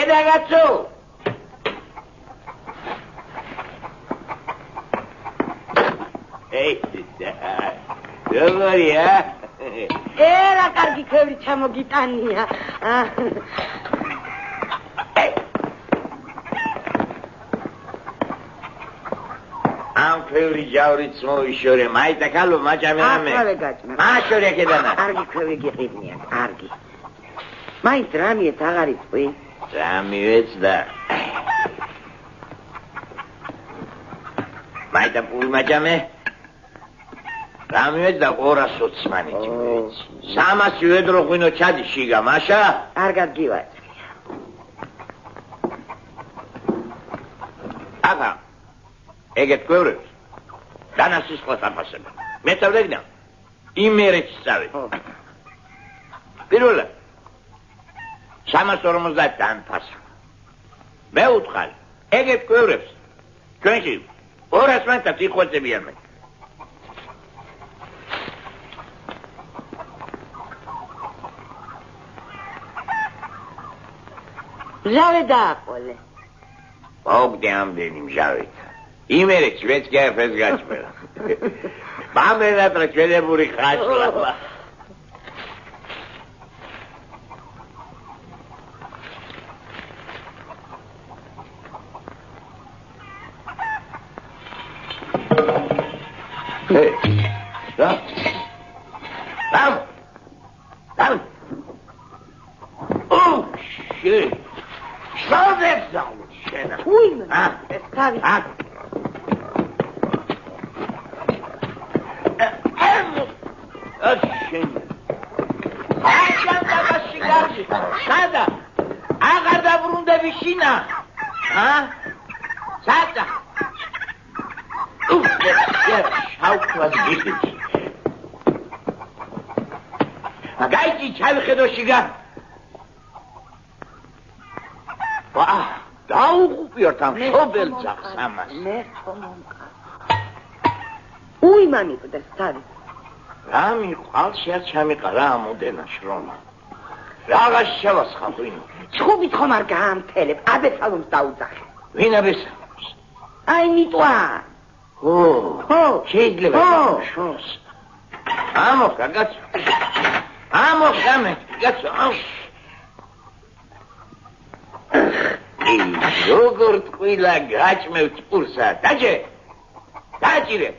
ragazzo! Ehi, dove era cargi che diciamo Gitania. Anche giauriz moishore, mai ta kallo majamame. Ma shore kedana. Cargi che gitnia, cargi. Mai trami et agarit poi. Trami vezda. Mai ta pul majame. Trami vezda 200 maniti. Samas vedro ღვინო ჩადი შიგა, მაშა? კარგად გივაწყია. აბა. ეგეთ გვერდს დანასისხლად აფასება. მეწევლებიდან იმერეთს წავედ. პირველად 350 დანფასა. მეუთხარ, ეგეთ გვერდს ჩვენში 200 მეტად იხვეწებიან მე. მჟავე დააყოლე. მოგდე ამდენი მჟავით. იმერეც ვეც გაფეს გაჭმელა. მამენატრა ჩვენებური ხაშლა. რა? რა? ო, შე. შავეცდა შენა. უიმა. თავი. Sada, აღარ დაბრუნდები შინა. Sada. შავქლად გიხიჩი. გაიჭი ჩავხედო შიგა. ვა, დაუღუპიოთ ამ შობელ ძაღს ამას. მე ხომონკა. უიმანი ყდეს თავი. რა მიყვალ შეარ ჩამიყარა ამოდენა შრომა. Რაღაც შევასხა ღვინო. ჩხუბით ხომ არ გაამთელებ, აბესალომს დაუძახე. ვინ აბესალომს? აი ნიტვა. ხო, შეიძლება. ხო. ამოხა კაცო. ამოხა მე, კაცო. როგორ ტყუილა გაჭმევ წურსა. დაჭე. დაჭირე.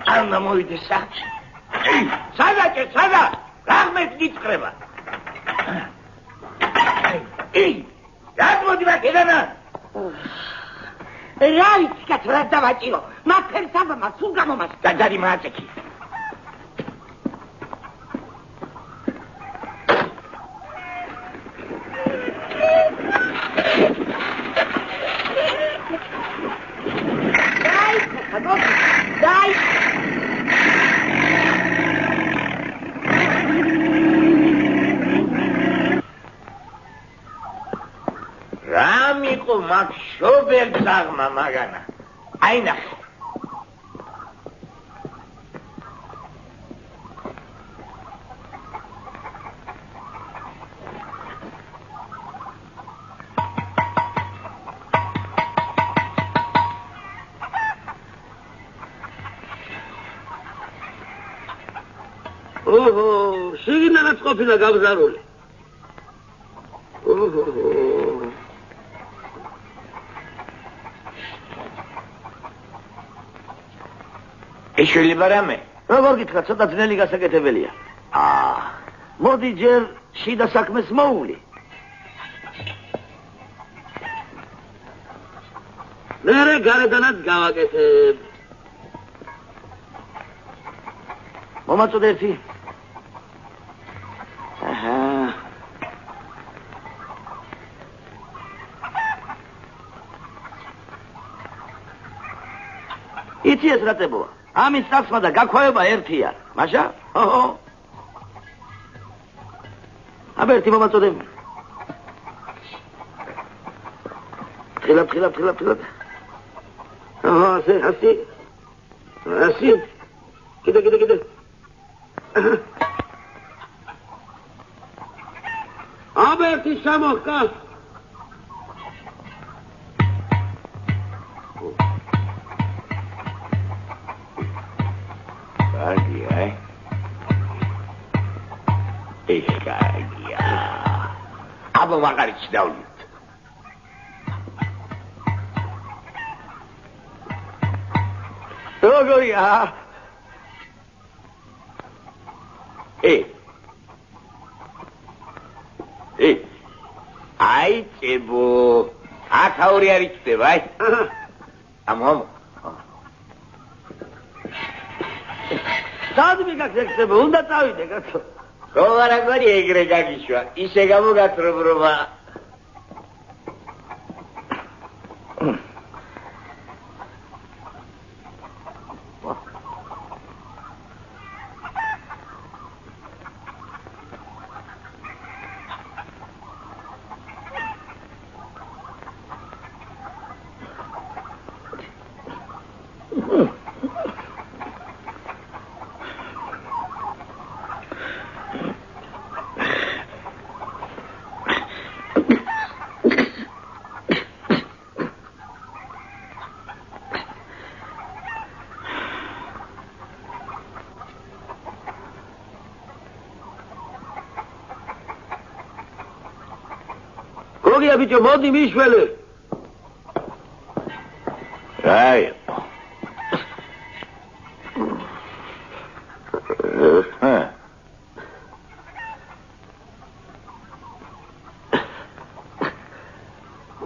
Anna moide saci. Sada, rahmet nitqreba. Rat modiva kedana. რა ვიცი კაცო რა დავაჭირო. მაგ ფერსაბამა სულ გამომას. დაძარი მააწექი. მაგ შობელ ძაღმა მაგანა. აი ნახე. შიგნით ყოფილა გამზარული. ეშველება რამე? როგორ გითხრა, ცოტა ძნელი გასაკეთებელია. მოდი ჯერ შიდა საქმეს მოვლი. მერე გარედანაც გავაკეთებ. მომაწოდ ერთი. იცი ეს რატებოა? ამის წასმა და გაქვავება ერთია. მაშა? აბა ერთი მომაწოდე. ხილად. ასე. კიდე. აბა ერთი შემოხკა. აბა მაგარიც დავლით. როგორია? აი წებო. ათაური არის წდება, აი. ამო. სადმე გაგზექსებო, უნდა წავიდე, კაცო. როგორ აგარი ეგრე გაგიშვა, ისე გამოგათრობრობა. გოგია ბიჭო, მოდი მიშველე. აი.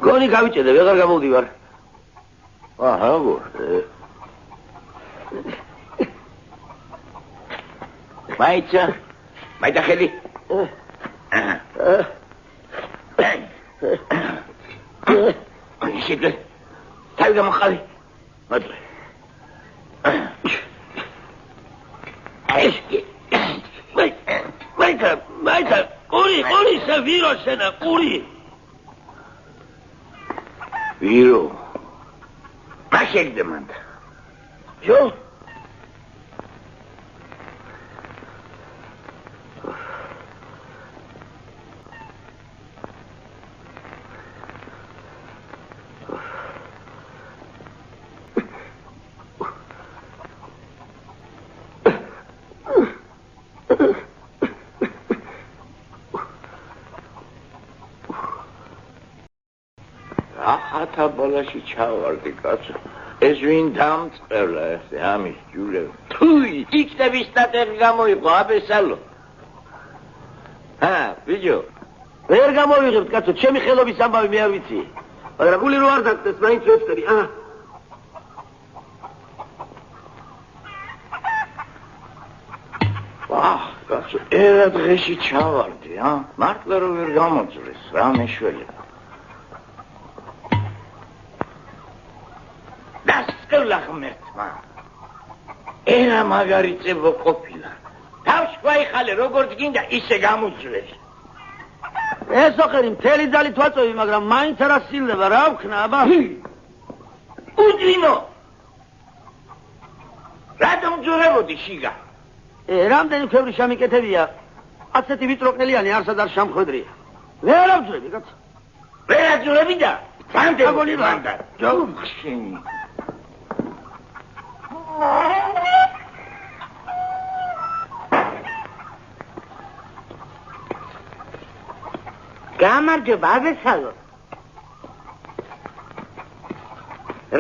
გონი გავიჭედე, ვეღარ გამოვდივარ. როგორ? მაიცა ხელი. ისედე თავი გამოხალი. მოდი. მაიცა, ყური, ვირო შენა, ყური. ვირო. რა შეგდე მან? ჯო? ათა ბოლაში ჩავარდი, კაცო. ეს ვინ დამწყევლა ესე ამის ჯულები. თუი, იქნების სტატები გამოიყო, აბესალო. ბიჭო. ვერ გამოვიღებთ, კაცო, ჩემი ხელობის ამბავი მე არ ვიცი. მაგრამ გული რო არ დაგწეს, მაინც ვეცდები, კაცო, ერა დღეში ჩავარდი, მართლა რომ ვერ გამოძვრეს, რა მეშველება. დასწევლა ღმერთმა. ერა მაგარი წებო ყოფილა. თავში ვაიხალე, როგორც გინდა, ისე გამოძვრეს. ეს ოხერი მთელი ძალით ვაწოვი, მაგრამ მაინც არ ასილდება, რა ვქნა, აბა? უდვინო! რატომ ძურებოდი შიგა? რამდენი ქვევრი შამიკეთებია, ასეთი ვიტროყელიანი არსად არ შამხვედრია. ვერ ავძვრები, კაცო. ვერ აძვრები და სანდებული მანდა. ჯოხშენი. გამარჯობა, აბესალო.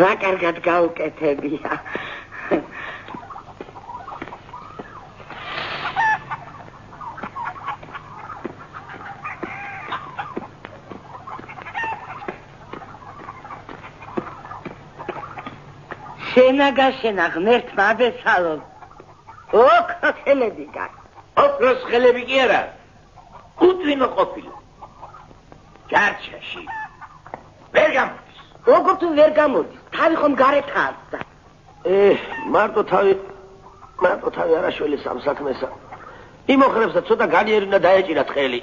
რა კარგად გაუკეთებია. შენაგაშენა ღმერთმა აბესალო. ოქროს ხელები გაკ. ოქროს ხელები კი არა. უდვინო ყოფილი. ჯარჩაში. ვერ გამოდის. როგორ თუ ვერ გამოდის? თავი ხომ გარეთ ხარდა. მარტო თავი არაშველის ამ საქმესა. იმოხრებსა ცოტა განიერი უნდა დაეჭირა ტყელი.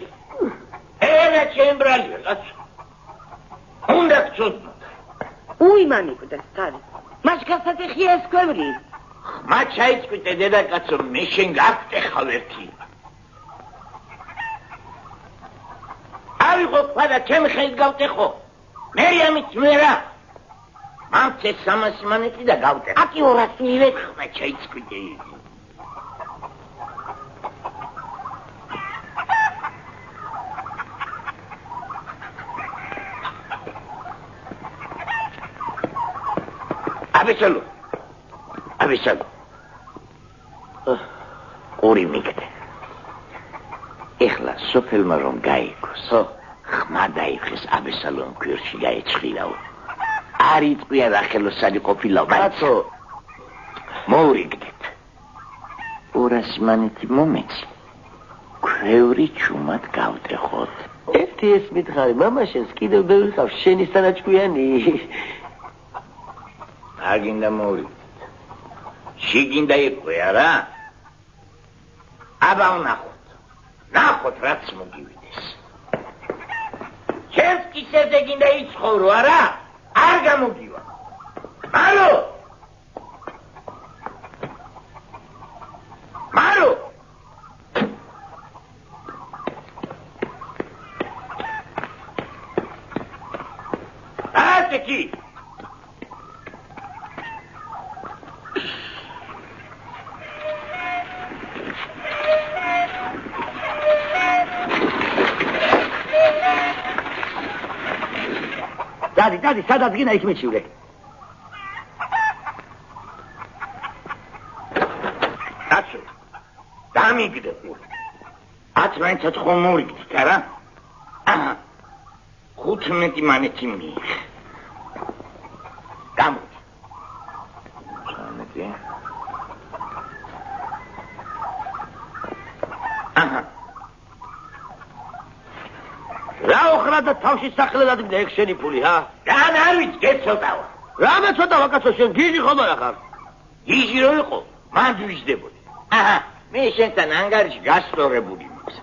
რა ჩემბრალია, კაცო. უნდა გწოდოთ. უიმანიკვდეს თავი. მას გასაწეხია ეს ქვევრი. ხმა ჩაიწვიტე დედაკაცო, მე შენ გაგტეხავ ერთი. ავიღო ქვა და ჩემ ხელით გავტეხო. მე ამით მერა. მამცე 300 მანეთი და გავტეხო. აკი 200 მივეთ. ხმა ჩაიწვიტე. აბესალო. ორი მიგდე. ეხლა სოფელმა რომ გაიგოს, ხმა დაიხეს აბესალომ ქვერში გაეჭხილაო. არ იტყვია რა ხელოსანი ყოფილაო, კაცო, მოურიგდეთ. 200 მანეთი მომეცი. ქვევრი ჩუმად გავტეხოთ. ერთი ეს მითხარი, მამაშენს კიდევ ბევრი ყავს შენის თანაჭკვიანი. არ გინდა მოურიგდეთ. შიგინდა იყვია რა? აბა ნახოთ რაც მოგივიდეს. ჩემს კისერზე გინდა იცხოვრო არა? არ გამოგივა. მარო! ატე კი! დადი, სადაც გინდა იქ მიჩივლე. კაცო, დამიგდე. 10 ხომ მორიგდით არა? 15 მანეთი მიიღე. გამოდი. 13. რა ოხრა და თავში სახელად მიდე ეგ შენი ფული, ჰა? არ ვიცი, გეცოტავა. რამე ცოტავა, კაცო, შენ გიჟი ხომ არა ხარ? გიჟი რო იყო, მან ვიждდებოდი. მე შენთან ანგარიში გასწორებული მაქვს.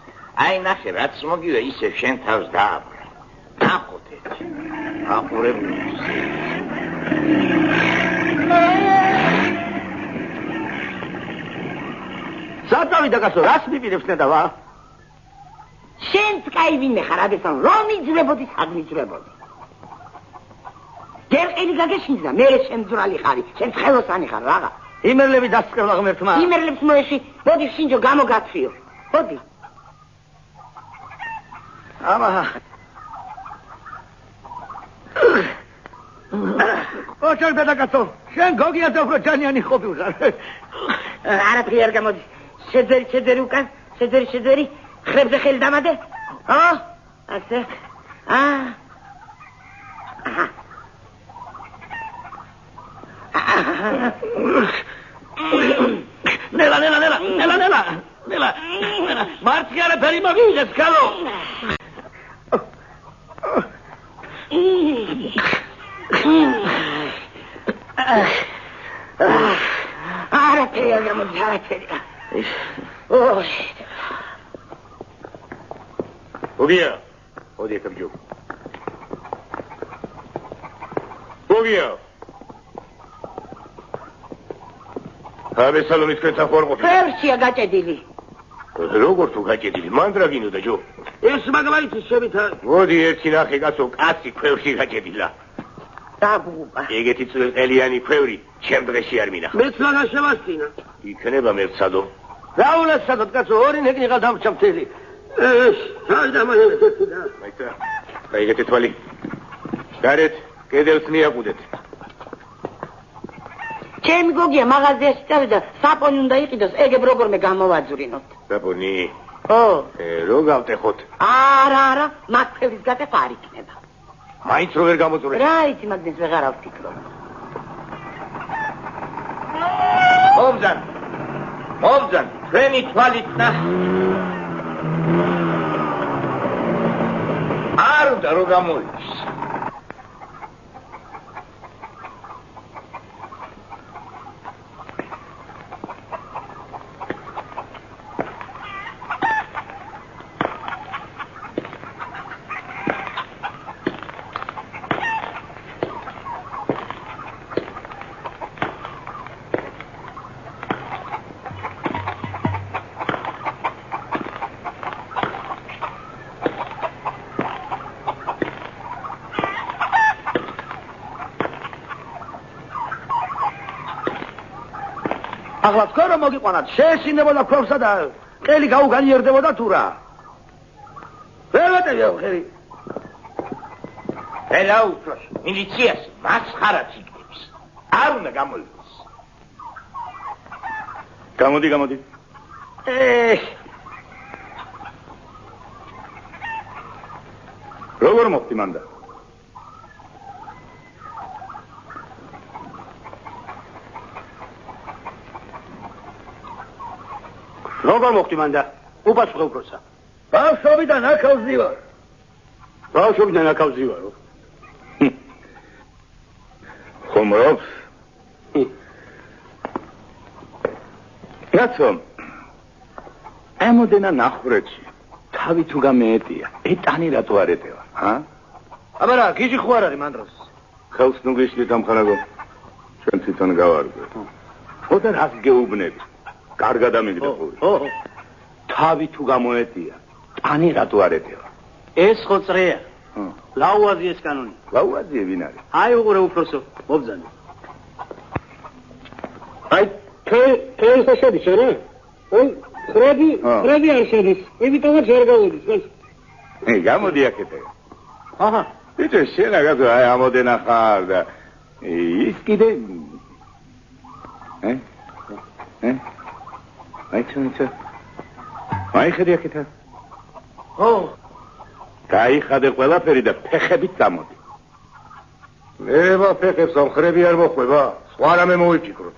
აი ნახე, რაც მოგივე, ისე შენ თავს დააბრა. ნახოთ ერთი. აყურებული. საწავი და კაცო, რას მიპირებს ნედავა? შენც კაივინე ხარ აბესალო, რომ იძრებოდი, სად მიძრებოდი. გერყილი გაგეშინდა, მე შემძვრალი ხარი, შენც ხელოსანი ხარ რაღა. იმერლები დასწრებლა ღმერთმა. იმერლებს მოეში, მოდი შინჯო გამოგაცვიო. მოდი. აბა. ოჩარ დედაკაცო, შენ გოგია და უფრო ჯანიანი ყოფილხარ. არაფერი არ გამოდის. შეძერი უკან, შეძერი. ხრებზე ხელი დამადე. ასე. ნელა. მარცხი არაფერი მოგიგეს, კალო. არაფერი არ გამოდის, არაფერი. ოგია, მოდი ეხა ბიჭო. გოგია. აბე სალონის კეთა ხوارყო. ფერშია გაჭედილი. როგორ თუ გაჭედილი? მან რა გინდა ჯო? ეს მაგალითი შევითარ. მოდი ერთი ნახე კაცო, კაცი ქვევრში გაჭედილა. დაბუბა. ეგეთი წვრილყელიანი ქვევრი ჩემ დღეში არ მინახა. მეც მაგას შევასწინა. იქნება მერცადო. რა უნდა სადოთ კაცო, ორი ნეკნიყა დამრჩა მთელი. ეს საიდამანე თეთრა. მაიცა. ეგეთი თვალი. გარეთ კედელს მიაყუდეთ. ჩემი გოგია მაღაზიაში წავიდა, საპონი უნდა იყიდოს, ეგებ როგორმე გამოვაძვრინოთ. საპონი? ხო. რო გავტეხოთ? არა, მაგ ფერის გატეხვა არ იქნება. მაინც რო ვერ გამოწურე. რა იცი მაგდენს ვეღარ ავფიქრობ. მოვძან, თქვენი თვალით და არ უნდა რომ გამოიჩს. ახლა თქვენ რომ მოგიყვანათ, შეესინებოდა ქვევსა და ყელი გაუგანიერდებოდა თუ რა? ვერ ვეტევია ხერი. ელა უფროს, მილიციას მასხარაც იგდებს. არ უნდა გამოიღოს. გამოდი. როგორ მოხდი მანდა? როგორ მოხდი მანდა? უპასუხე უფროსა. ბავშვობიდან აქავზი ვარ. ბავშვობიდან აქავზი ვარო. ხომრობს? კაცო, ემოდენა ნახვრეთში, თავი თუ გამეეტია, ეტანი რატო არ ეტევა, ჰა? აბა რა, გიჟი ხო არ არის მან დროს? ხელს ნუ გიშლით ამხანაგო, ჩვენ თვითონ გავარგვე. ხოდა რას გეუბნები? კარგად ამიგდა ხური. ხო. თავი თუ გამოეტია, ტანი რატო არ ეტევა? ეს ხო წრეა. ლაუაზი ეს კანონი. ლაუაზი ვინ არის? აი უყურე უფროსო, მობძანე. აი ეს შედის რა? აი ხრები არ შედის. ემიტომაც არ გავუდის. გამოდი აქეთე. აჰა. ბიჭო, შენ აგა აი ამოდენა ხარ და ის კიდე აიცა. მაიხედი აქეთა. ხო. გაიხადე ყველაფერი და ფეხებით წამოდი. ება ფეხებს ამ ხრები არ მოხვება. სხვა რამე მოიფიქროთ.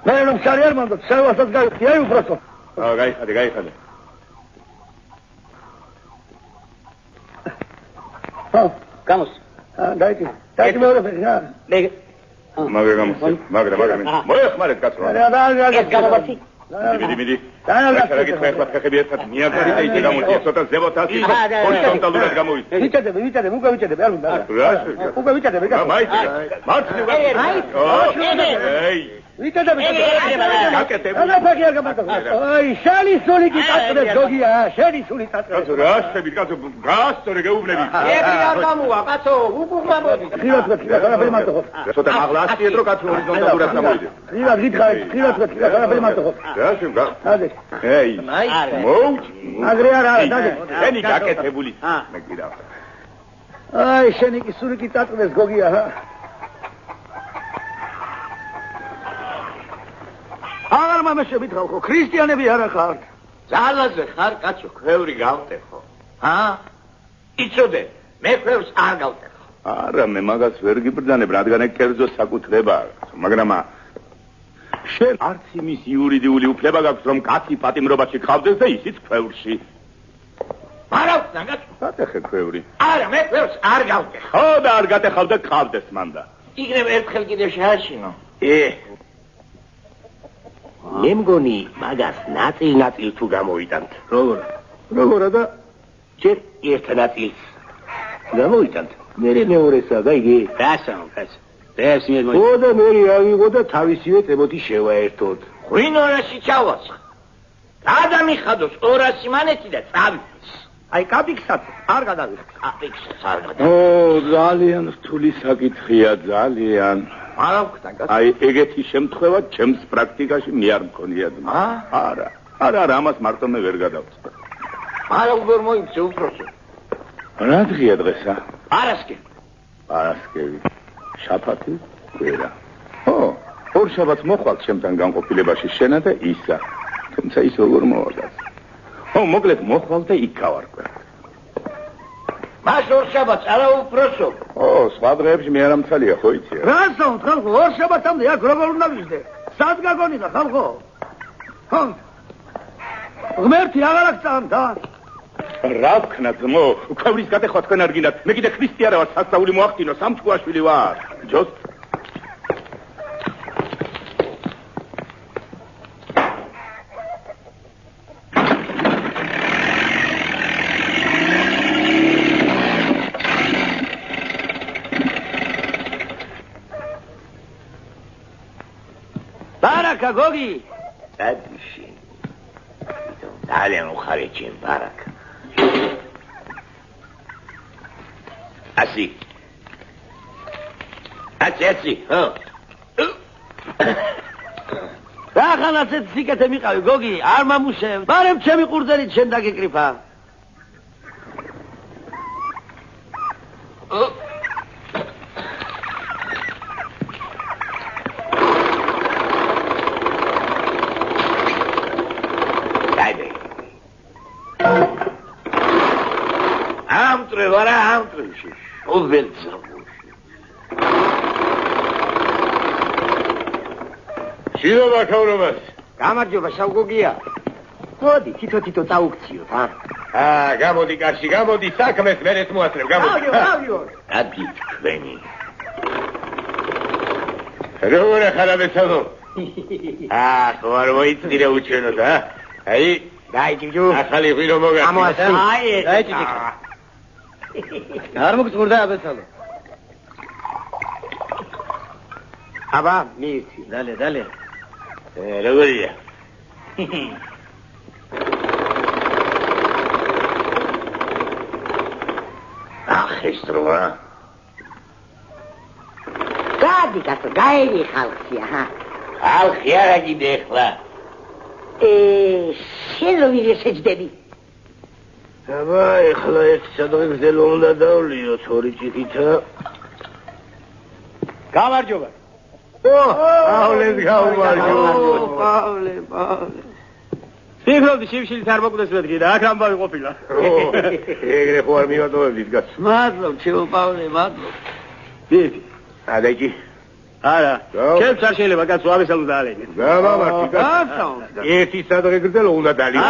მე რომ შარი არ მანდ შევასაც გაიხდი აი უფროსო. გაიხადე. ხო, გამოს. დაიჭი მეორე ფეხი რა. მაგრამ მოეხმარეთ კაცო. ეს გამოვაცი. მიდი. რა გითხება ფეხები ერთად მიაგარი და ისე გამოდის ცოტა ზემოთასი ჰორიზონტალურად გამოვიდა. ვიწედები, უკვე ვიწედები, არ უნდა. რა? უკვე ვიწედები, კაცო. მართლი ვიწედები. გაკეთებ. რა ფეხი არ გამარტო. აი, შალი სული გიტატრებს გოგია, შენი სული ტატრებს. კაცო, რა შევით, კაცო, გასწორე გეუბნები. ეგრე არ გამოვა, კაცო, უკუღმა მოდი. ხილას, არაფერი მარტო ხო. ცოტა მაღლა ასწიეთ, რომ კაცო ჰორიზონტალურად გამოვიდეს. ხილას გითხარი, არაფერი მარტო ხო. რა შევგა? დადი. მოუჭი. აგრე არა, დადი. შენი გაკეთებული. მე კიდევ. აი, შენი კი სული გიტატრებს გოგია, ჰა. აღარ მამაშებით ხალხო, ქრისტიანები არა ხართ. ძალაზე ხარ, კაცო, ქვევრი გავტეხო. იცოდე, მე ქვევს არ გავტეხო. არა, მე მაგას ვერ გიბრძანებ, რადგან ეგ კერძო საკუთრებაა, მაგრამ შენ არც იმის იურიდიული უფლება გაქვს, რომ კაცი პატიმრობაში ხავდეს და ისიც ქვევრში. არა, ნაგაც. გატეხე ქვევრი. არა, მე ქვევს არ გავტეხო. ხო და არ გატეხავ და ხავდეს მანდა. იქნებ ერთხელ კიდევ შეაშინო. მე მგონი მაგას ნაწილ თუ გამოიტანთ. როგორა და ჯერ ერთ ნაწილს გამოიტანთ. მე მეორესა და იგი დასამ. ეს მე მოდა მე ავიღო და თავისივე წებოთი შევაერთოთ. ღვინ 200 ჩავაცხ. გადამიხადოს 200 მანეთი და წავიდეს. აი კაპიქსაც არ გადავიხდი. კაპიქსაც არ გადავიხდი. ძალიან რთული საკითხია, ძალიან. არა ვქნა. აი ეგეთი შემთხვევა ჩემს პრაქტიკაში მე არ მქონია. არა, ამას მარტო მე ვერ გადავწყვეტ. არა უბრალოდ მოიწე უფროსო. რა დღეა დღესა? არასკევი. შაბათი? კვირა. ორ შაბათს მოხვალ ჩემთან განყოფილებაში შენა და ისა. თუმცა ის როგორ მოვაგას. მოკლედ მოხვალ და იქ გავარკვე. მას ორ შაბათს არა უფროსო. სხვა დღეებში მე არ ამცალია, ხო იცი? რასო, ხალხო, ორ შაბათამდე აქ როგორ უნდა ვიждე? სად გაგონიდა ხალხო? ღმერთი აღარ აქცამდა. რა ვქნა ძმო, ქვევრის გადახვა თქვენ არ გინდათ. მე კიდე ქრისტიანი ვარ, სასწაული მოახდინო, სამჩხუაშვილი ვარ. ჯოს ბარაკა გოგი. დადიში. ძალიან უხარე ჩემ ბარაკა. ასი, ხო. რახანაც ეს სიკეთე მიყავი გოგი, არ მომუშევ. ბარემ ჩემი ყურძენით შენ დაგეკრიფა. ამტრევში. უბელცავში. შილობა ქაურობას. გამარჯობა შავგოგია. მოდი, თითო წაუქციოთ, გამოდი კარში, გამოდი, საქმეს მერეც მოასწრებ, გამოდი. ავიო. ადი თქვენი. როგორ ახალაბეცალო? ხო არ მოიწდირე უჩვენო და. აი, დაიჯიჯუ. ახალი ღვინო მოგა. დაიჯიჯუ. არ მოგწურდა აბეცალო. აბა, მიცი. დალე. როგორია? ეს დროა. გადი კაცო, გაირი ხალხია, ხალხი არა კიდე ახლა. შენ რო ვიღეშეჯდები. აბა, ეხლა ეს სადღეგზე რომ უნდა დავლიოთ ორი ჭიქითა. გამარჯობა. პავლეს გამარჯობა. პავლე. ფიქრობდი შიმშილით არ მოკვდეს მეთქი და აქ ამბავი ყოფილა. ეგრე ხო არ მივატოვებდით გაც. მადლობ, ჩემო პავლე, მადლობ. დიდი. ადაიჯი. არა. ჩემს არ შეიძლება კაცო აბესალო დაალენე. გამამართი კაცო. ერთი სადღეგზე რომ უნდა დალიოთ.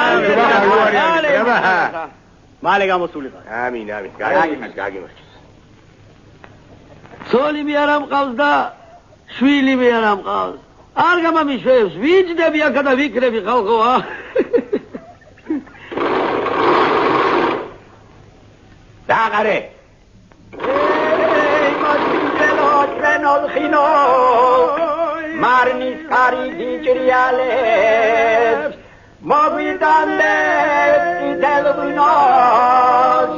მალე გამოსულიყო. ამინ. გაგიმარჯოს. ცოლი მე არ ამყავს და შვილი მე არ ამყავს. არ გამამიშვებს, ვიჯდები აქა და ვიქრები ხალხოა. დააღარე. მაშინელო ჩვენოლ ხინო მარნის კარი დიჭრიალებს მოგვიტანდეთ იდელვინოს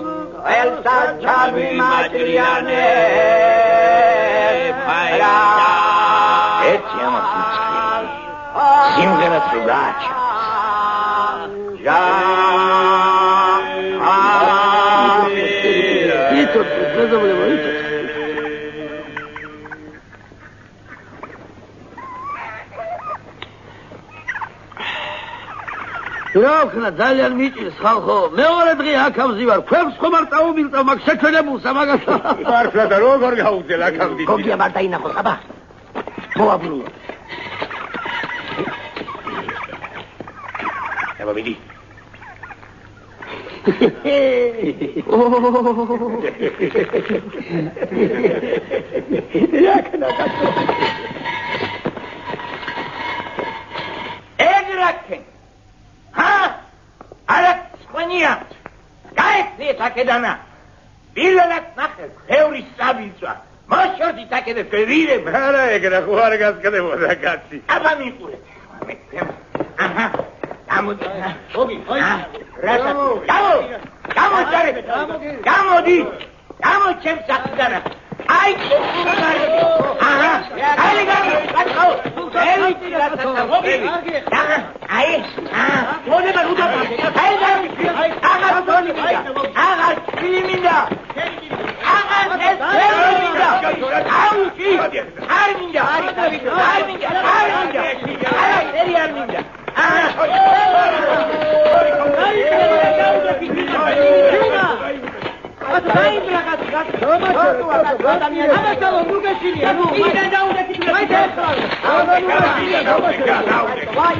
ელსა ჩავი მაჭრიანებს ერთი ამას მწყილი. სიმღერაც რო გააჩა. რა ვქნა ძალიან მიჭირს ხალხო. მეორე დღე აქ ავზივარ. ქვებს ხომ არ წაუმილწავ მაგ შეჩვენებულსა მაგას. მართლა და როგორ გაუძელ აქ ავდით. გოგია მარ დაინახოს, აბა. მოაბრუნო. აბა მიდი. აქედანა. პირველად ნახე, ბევრი საბინძვა. მოშორდი თაკედე ფერირება. არა, ეგრე ხო არ გასკდებოდა კაცი. აბა მიყურეთ. აჰა. გამოდი. ოგი, ოი. რასაც. გამოდი. გამოდი. გამოჩემ საქმეა. აი, აჰა. აი, გაკო. ელიტი რასაც. ოგი. აი, მონება უდაბა. აი, აღარ დონი მინდა. აღარ ჩილი მინდა. აღარ ეს მინდა. აუჩი. არ მინდა. არ მინდა. არა, ერი არ მინდა. Vai,